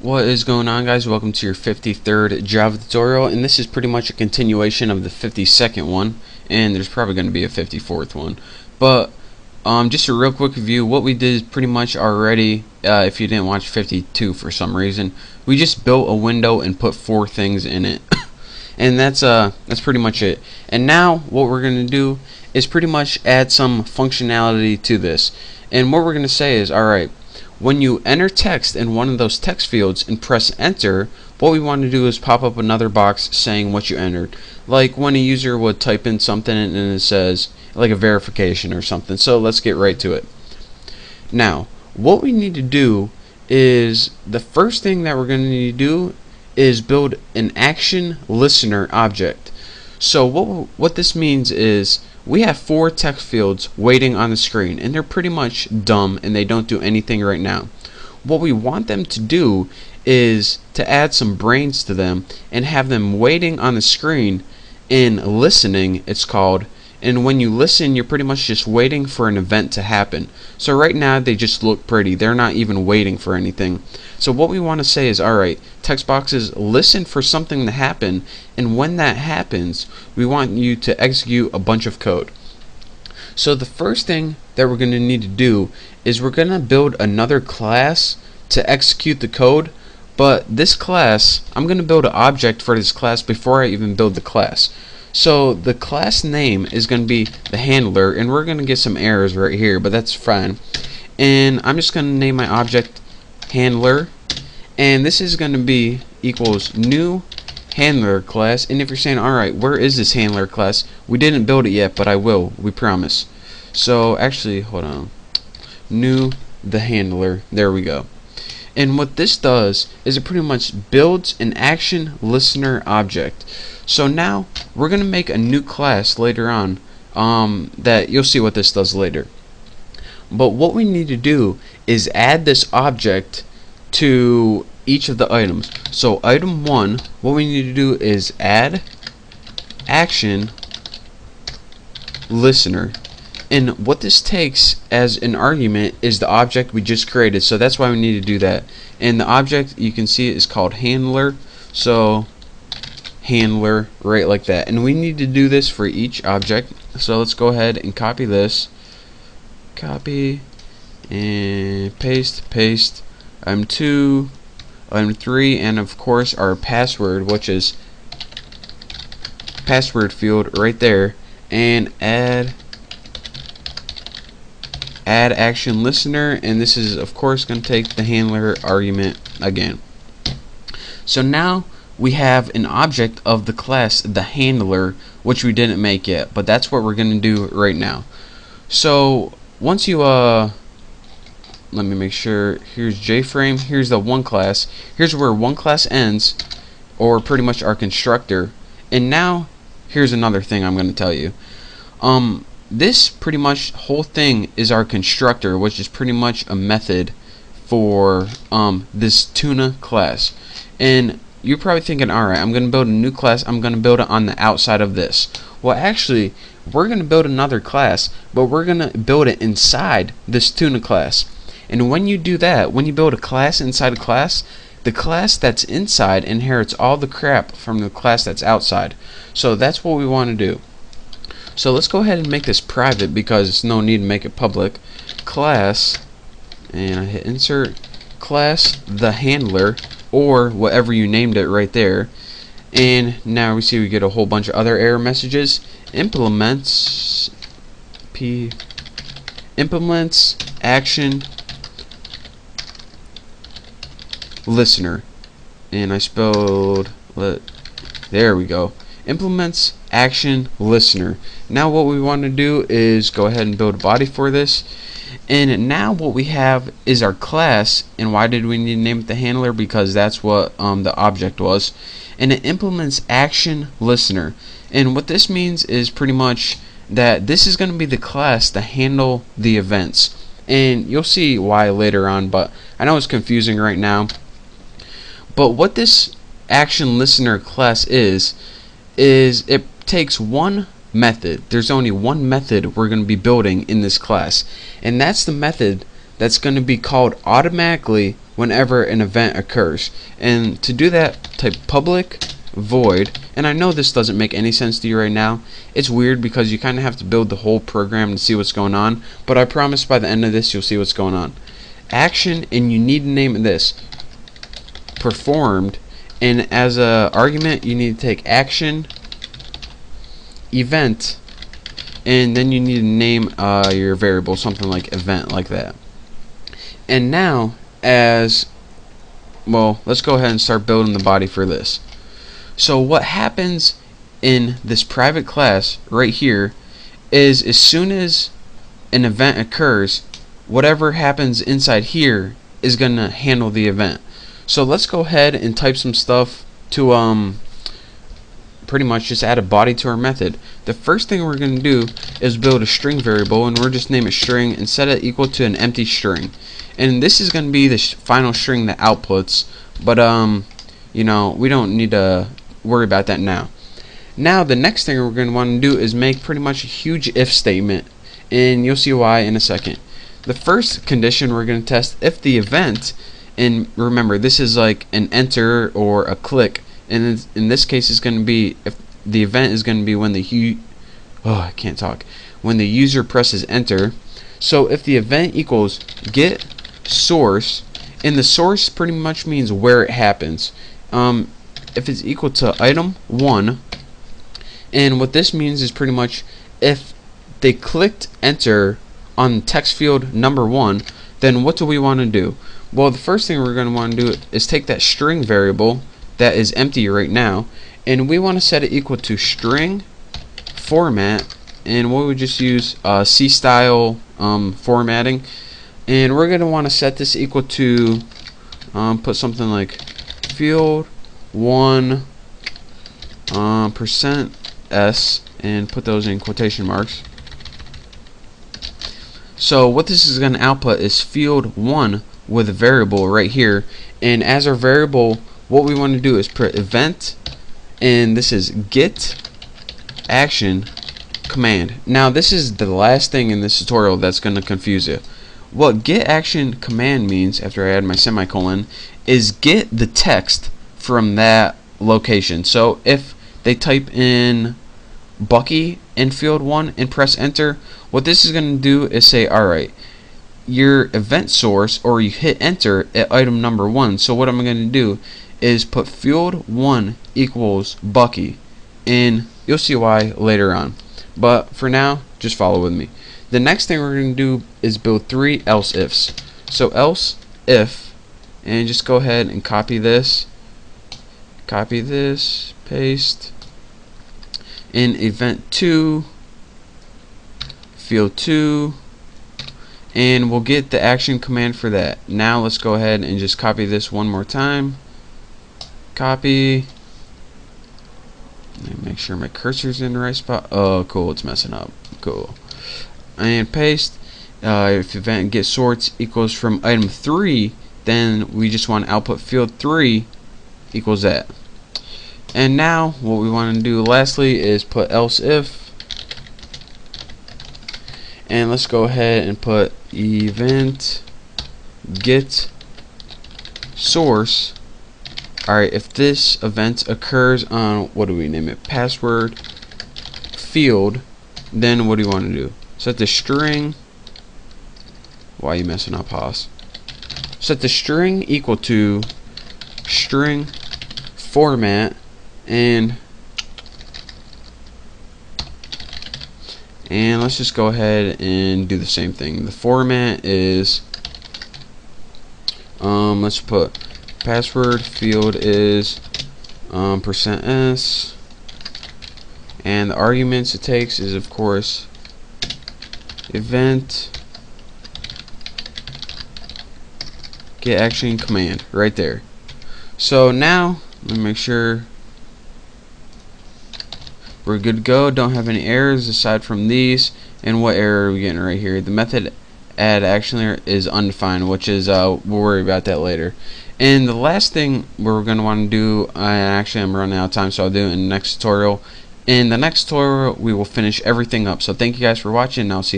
What is going on, guys? Welcome to your 53rd Java tutorial, and this is pretty much a continuation of the 52nd one, and there's probably going to be a 54th one. But just a real quick review. What we did is pretty much already, if you didn't watch 52 for some reason, we just built a window and put 4 things in it. And that's pretty much it. And now what we're going to do is pretty much add some functionality to this. And what we're going to say is, alright, when you enter text in one of those text fields and press enter, what we want to do is pop up another box saying what you entered. Like when a user would type in something and it says like a verification or something. So let's get right to it. Now, what we need to do is, the first thing that we're going to need to do is build an action listener object. So what this means is we have 4 text fields waiting on the screen, and they're pretty much dumb and they don't do anything right now. What we want them to do is to add some brains to them and have them waiting on the screen in listening, it's called. And when you listen, you're pretty much just waiting for an event to happen. So right now they just look pretty. They're not even waiting for anything. So what we want to say is, alright, text boxes, listen for something to happen, and when that happens, we want you to execute a bunch of code. So the first thing that we're going to need to do is we're going to build another class to execute the code. But this class, I'm going to build an object for this class before I even build the class. So the class name is going to be the handler, and we're going to get some errors right here, but that's fine. And I'm just going to name my object handler, and this is going to be equals new handler class. And if you're saying, alright, where is this handler class? We didn't build it yet, but I will, we promise. So actually, hold on, new the handler, there we go. And what this does is it pretty much builds an action listener object. So now we're going to make a new class later on that you'll see what this does later. But what we need to do is add this object to each of the items. So item 1, what we need to do is add action listener. And what this takes as an argument is the object we just created. So that's why we need to do that. And the object, you can see, is called handler. So handler, right like that. And we need to do this for each object. So let's go ahead and copy this. Copy and paste. Item 2, item 3, and of course our password, which is password field right there. And add action listener, and this is of course going to take the handler argument again. So now we have an object of the class the handler, which we didn't make yet, but that's what we're going to do right now. So once you let me make sure, here's JFrame, here's the one class, here's where one class ends, or pretty much our constructor. And now here's another thing I'm going to tell you. This pretty much whole thing is our constructor, which is pretty much a method for this tuna class. And you're probably thinking, alright, I'm going to build a new class, I'm going to build it on the outside of this. Well, actually, we're going to build another class, but we're going to build it inside this tuna class. And when you do that, when you build a class inside a class, the class that's inside inherits all the crap from the class that's outside. So that's what we want to do. So let's go ahead and make this private because there's no need to make it public. Class, and I hit insert, class the handler, or whatever you named it right there. And now we see we get a whole bunch of other error messages. Implements action listener, and I spelled there we go. Implements action listener. Now what we want to do is go ahead and build a body for this. And now what we have is our class. And why did we need to name it the handler? Because that's what the object was. And it implements action listener. And what this means is pretty much that this is going to be the class to handle the events. And you'll see why later on, but I know it's confusing right now. But what this action listener class is it takes one method. There's only one method we're going to be building in this class, and that's the method that's going to be called automatically whenever an event occurs. And to do that, type public void, and I know this doesn't make any sense to you right now. It's weird because you kind of have to build the whole program to see what's going on, but I promise by the end of this you'll see what's going on. Action, and you need to name this performed, and as a argument you need to take action event, and then you need to name your variable something like event, like that. And now, as well, let's go ahead and start building the body for this. So what happens in this private class right here is, as soon as an event occurs, whatever happens inside here is gonna handle the event. So let's go ahead and type some stuff to pretty much just add a body to our method. The first thing we're going to do is build a string variable, and we're just name it string and set it equal to an empty string. And this is going to be the final string that outputs, but you know, we don't need to worry about that now. Now the next thing we're going to want to do is make pretty much a huge if statement, and you'll see why in a second. The first condition we're going to test if the event, and remember this is like an enter or a click, and in this case it's going to be, if the event is going to be when the when the user presses enter. So if the event equals get source, and the source pretty much means where it happens, if it's equal to item 1, and what this means is pretty much if they clicked enter on text field number 1, then what do we want to do? Well, the first thing we're going to want to do is take that string variable that is empty right now, and we want to set it equal to string format, and we would just use C style formatting, and we're going to want to set this equal to put something like field 1 %s, and put those in quotation marks. So what this is going to output is field 1 with a variable right here, and as our variable, what we want to do is put event, and this is get action command. Now this is the last thing in this tutorial that's going to confuse you. What get action command means, after I add my semicolon, is get the text from that location. So if they type in Bucky in field 1 and press enter, what this is going to do is say, alright, your event source, or you hit enter at item number 1. So what I'm going to do is put field 1 equals Bucky, and you'll see why later on, but for now just follow with me. The next thing we're going to do is build 3 else ifs. So else if, and just go ahead and copy this, paste in event 2 field 2, and we'll get the action command for that. Now let's go ahead and just copy this one more time. Copy. Let me make sure my cursor's in the right spot. Oh, cool, it's messing up. Cool. And paste. If event get sorts equals from item 3, then we just want to output field 3 equals that. And now what we want to do lastly is put else if, and let's go ahead and put event get source. Alright, if this event occurs on, what do we name it, password field, then what do you want to do? Set the string, why are you messing up, Haas? Set the string equal to string format, and let's just go ahead and do the same thing. The format is let's put password field is %s, and the arguments it takes is of course event get action command right there. So now let me make sure we're good to go. Don't have any errors aside from these. And what error are we getting right here? The method add action layer is undefined, which is we'll worry about that later. And the last thing we're going to want to do, actually I'm running out of time, so I'll do it in the next tutorial. In the next tutorial we will finish everything up. So thank you guys for watching, and I'll see you